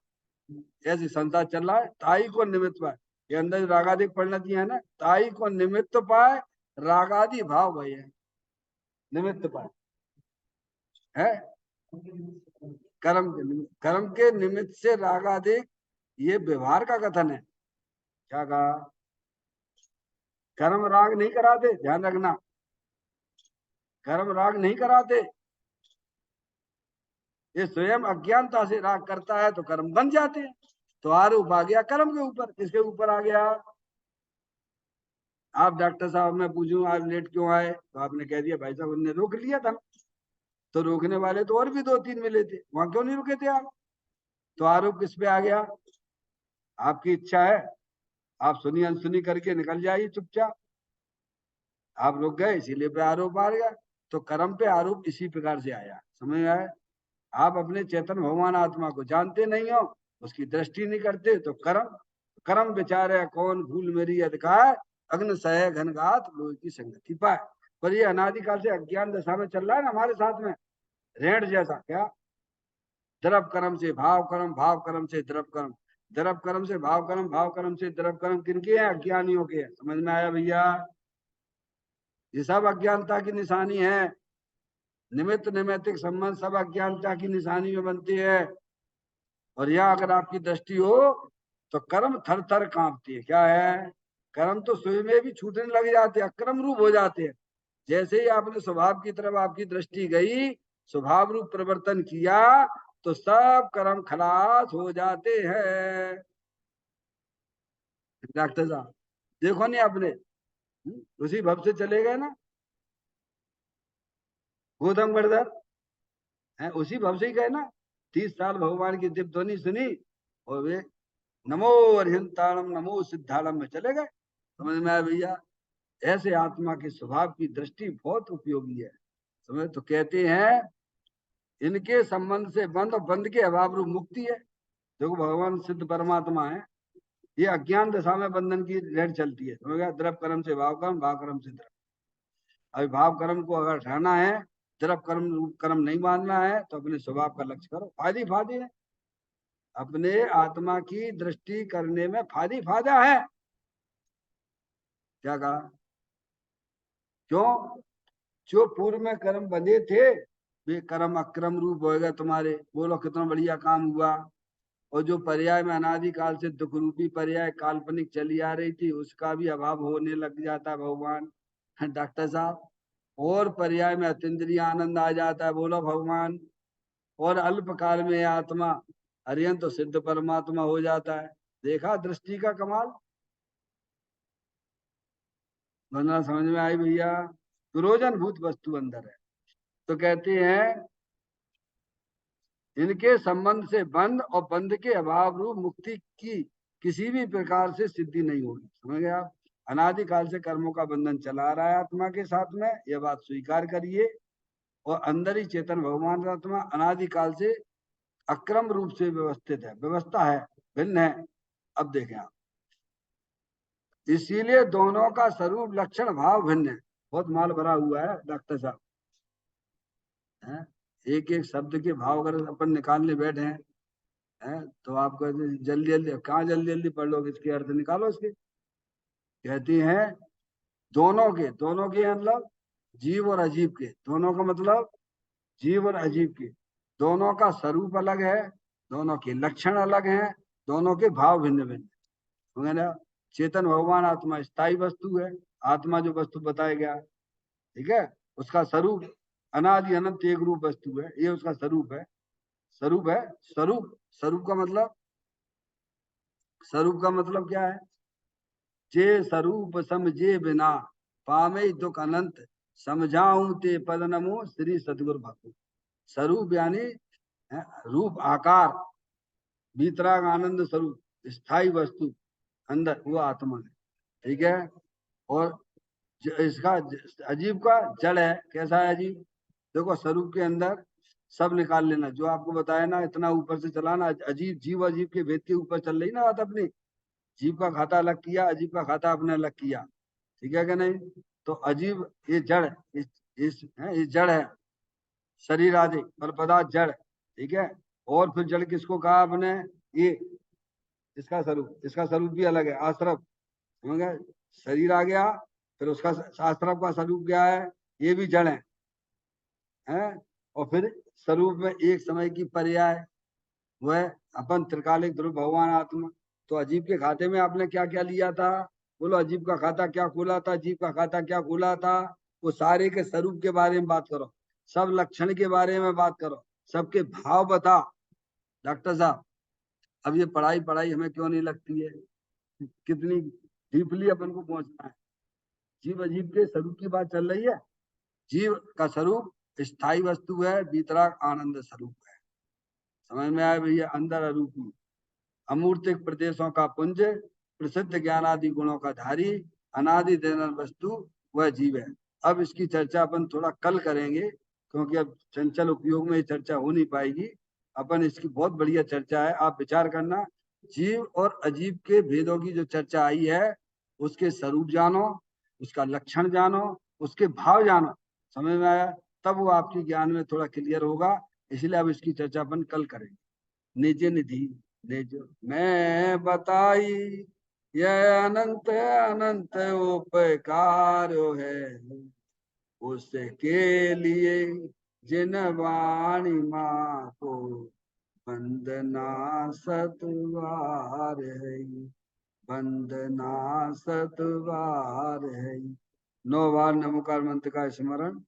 ऐसी संसार चल रहा है, ताई को निमित्त पाए, ये अंदर रागादि पढ़ना दिया है ना, ताई को निमित्त पाए रागादि भाव भय है, निमित्त पाए है कर्म के निमित्त, कर्म के निमित्त से रागादि, ये व्यवहार का कथन है। क्या कहा? कर्म राग नहीं कराते, ध्यान रखना, कर्म राग नहीं कराते, ये स्वयं अज्ञानता से राग करता है तो कर्म बन जाते हैं। तो आरोप आ गया कर्म के ऊपर, किसके ऊपर आ गया? आप डॉक्टर साहब, मैं पूछूं आज लेट क्यों आए, तो आपने कह दिया भाई साहब उन्होंने रोक लिया था। तो रोकने वाले तो और भी दो तीन मिले थे, वहां क्यों नहीं रुके थे आप? तो आरोप किस पे आ गया? आपकी इच्छा है, आप सुनी अनसुनी करके निकल जाइए चुपचाप, आप रुक गए इसीलिए पे आरोप आ गया। तो कर्म पे आरोप इसी प्रकार से आया। समझ में आया? आप अपने चेतन भगवान आत्मा को जानते नहीं हो, उसकी दृष्टि नहीं करते, तो कर्म, कर्म विचारे कौन भूल मेरी अधिकार, अग्न सह घनघात लोह की संगति पाए। पर ये अनादिकाल से अज्ञान दशा में चल रहा है ना हमारे साथ में, रेड जैसा। क्या? द्रव कर्म से भाव कर्म, भाव कर्म से द्रव कर्म, द्रव कर्म से भाव कर्म, भाव कर्म से द्रव कर्म, किनके हैं? अज्ञानियों के हैं। समझ में आया भैया? ये सब अज्ञानता की निशानी है। निमित्त निमित्तिक संबंध सब अज्ञानता की निशानी में बनती है। और यह अगर आपकी दृष्टि हो तो कर्म थर थर कांपती है। क्या है? कर्म तो स्वयं में भी छूटने लग जाते हैं, अक्रम रूप हो जाते हैं। जैसे ही आपने स्वभाव की तरफ आपकी दृष्टि गई, स्वभाव रूप परिवर्तन किया, तो सब कर्म खलास हो जाते हैं। डॉक्टर साहब देखो नहीं आपने, उसी भव से चले गए ना, गौतम गढ़धर है, उसी भव से ही गए ना। 30 साल भगवान की दिव्य ध्वनि सुनी और वे नमो अरिहंताणम नमो सिद्धाणम में चले गए। समझ में आया भैया? ऐसे आत्मा के स्वभाव की दृष्टि बहुत उपयोगी है। समझ? तो कहते हैं इनके संबंध से बंध और बंध के अभाव रूप मुक्ति है। देखो भगवान सिद्ध परमात्मा है, ये अज्ञान दशा में बंधन की लहर चलती है। समझ गया? द्रव कर्म से भाव कर्म से द्रव। अभी भाव कर्म को अगर हटाना है, द्रव कर्म रूप कर्म नहीं मानना है, तो अपने स्वभाव का लक्ष्य करो। फायदे फायदे है, अपने आत्मा की दृष्टि करने में फायदा है। क्या कहा? क्यों? जो पूर्व में कर्म बंधे थे वे कर्म अक्रम रूप होएगा तुम्हारे। बोलो कितना बढ़िया काम हुआ। और जो पर्याय में अनादिकाल से दुख रूपी पर्याय काल्पनिक चली आ रही थी, उसका भी अभाव होने लग जाता है भगवान। डॉक्टर साहब, और पर्याय में अतीन्द्रिय आनंद आ जाता है। बोलो भगवान। और अल्प काल में आत्मा अरियंत तो सिद्ध परमात्मा हो जाता है। देखा दृष्टि का कमाल? वरना समझ में आई भैया? प्रयोजन भूत वस्तु अंदर है। तो कहते हैं इनके संबंध से बंध और बंध के अभाव रूप मुक्ति की किसी भी प्रकार से सिद्धि नहीं होगी। समझ गए आप? अनादिकाल से कर्मों का बंधन चला रहा है आत्मा के साथ में, यह बात स्वीकार करिए। और अंदर ही चेतन भगवान का आत्मा अनादिकाल से अक्रम रूप से व्यवस्थित है, व्यवस्था है, भिन्न है। अब देखें आप, इसीलिए दोनों का स्वरूप लक्षण भाव भिन्न है। बहुत माल भरा हुआ है डॉक्टर साहब है। एक एक शब्द के भाव अगर अपन निकालने बैठे हैं तो आपको जल्दी जल्दी कहाँ जल्दी जल्दी पढ़ लोगे, इसके अर्थ निकालो इसके। कहती हैं दोनों के मतलब जीव और अजीब के, दोनों का मतलब जीव और अजीब के, दोनों का स्वरूप अलग है, दोनों के लक्षण अलग हैं, दोनों के भाव भिन्न भिन्न। समझे ना? चेतन भगवान आत्मा स्थायी वस्तु है, आत्मा जो वस्तु बताया गया, ठीक है, उसका स्वरूप अनादि अनंत एक रूप वस्तु है, ये उसका स्वरूप है। स्वरूप है, स्वरूप, स्वरूप का मतलब, स्वरूप का मतलब क्या है? जे स्वरूप समझे बिना पामे दुख अनंत, समझाऊं ते पद नमो श्री सतगुरु भक्तु। स्वरूप यानी रूप आकार, वितराग आनंद स्वरूप, स्थायी वस्तु अंदर, वो आत्मा है। ठीक है? और इसका अजीब का जड़ है। कैसा है अजीब? देखो स्वरूप के अंदर सब निकाल लेना जो आपको बताया ना, इतना ऊपर से चलाना। अजीब जीव अजीब के भेद के ऊपर चल रही ना बात अपनी। जीव का खाता अलग किया, अजीब का खाता आपने अलग किया। ठीक है कि नहीं? तो अजीब ये जड़, ये जड़ है। शरीर आदि पर पदार्थ जड़। ठीक है? और फिर जड़ किसको कहा आपने? ये इसका स्वरूप भी अलग है, आश्रव। समझ गए? शरीर आ गया, फिर उसका आश्रव का स्वरूप क्या है? ये भी जड़ है। और फिर स्वरूप में एक समय की पर्याय, वह अपन त्रिकालिक ध्रुव भगवान आत्मा। तो अजीब के खाते में आपने क्या क्या लिया था? बोलो, अजीब का खाता क्या खोला था, अजीब का खाता क्या खोला था? वो सारे के स्वरूप के बारे में बात करो, सब लक्षण के बारे में बात करो, सबके भाव बता। डॉक्टर साहब, अब ये पढ़ाई पढ़ाई हमें क्यों नहीं लगती है? कितनी डीपली अपन को पहुंचना है। जीव अजीब के स्वरूप की बात चल रही है। जीव का स्वरूप स्थायी वस्तु है, वितराग आनंद स्वरूप है। समझ में आया भैया? अंदर अरूपी अमूर्तिक प्रदेशों का पुंज, प्रसिद्ध ज्ञानादि गुणों का धारी, अनादि देनर वस्तु वह जीव है। अब इसकी चर्चा अपन थोड़ा कल करेंगे, क्योंकि अब चंचल उपयोग में ये चर्चा हो नहीं पाएगी। अपन इसकी बहुत बढ़िया चर्चा है, आप विचार करना। जीव और अजीब के भेदों की जो चर्चा आई है, उसके स्वरूप जानो, उसका लक्षण जानो, उसके भाव जानो। समझ में आया? तब वो आपके ज्ञान में थोड़ा क्लियर होगा। इसलिए अब इसकी चर्चा अपन कल करेंगे। निज निधि निज मैं बताई, यह अनंत अनंत उपकार है, उसके लिए जिन वाणी माँ को वंदना सतवार है, वंदना सतवार है। 9 बार नमोकार मंत्र का स्मरण